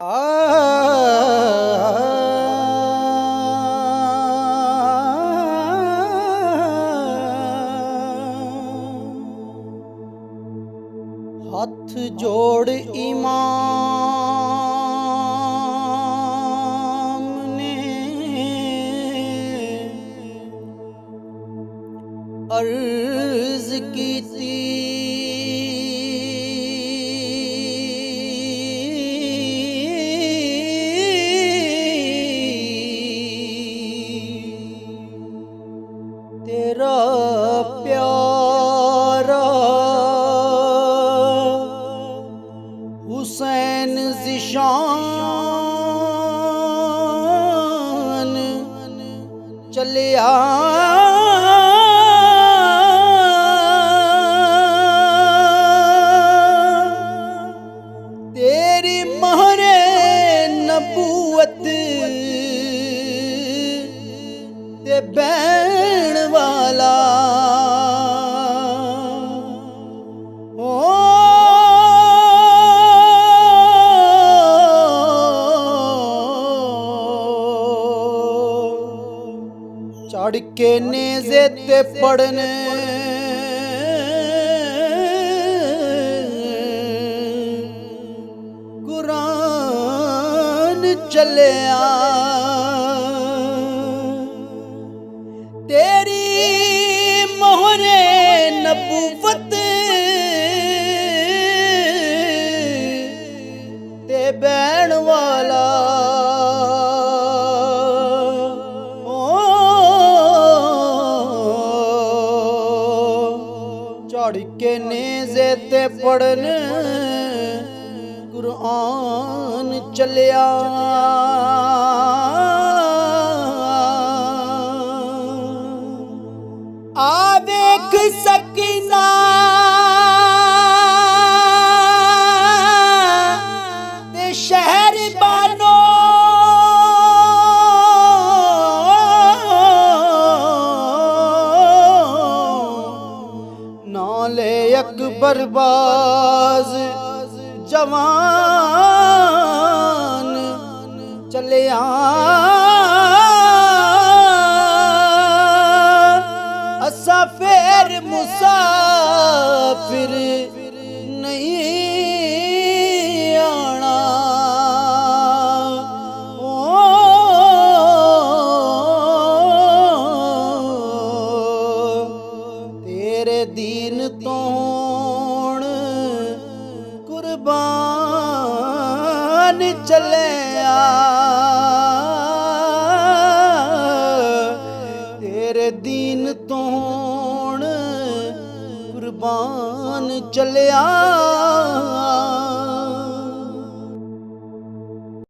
ਹੱਥ ਜੋੜ ਇਮਾਮ ਨੇ ਅਰਜ਼ ਕੀਤੀ, तेरा प्यारा हुसैन ज़िशान चलिया तेरी महरे नबूवत ते बैण वाला ओ चढ़ के नेज़े ते पढ़ने कुरान चलिया तेरी मोहरे नबूवत ते बैण वाला चढ़ के नेज़े ते पढ़न कुरान चलिया आवेख सकीना ते शहर बानो नाले अकबर बाज जवान चलिया असा फेर मुसाफिर नहीं आना ओ तेरे दीन तो कुर्बान चलिया तेरे दीन तो कुर्बान चलिया।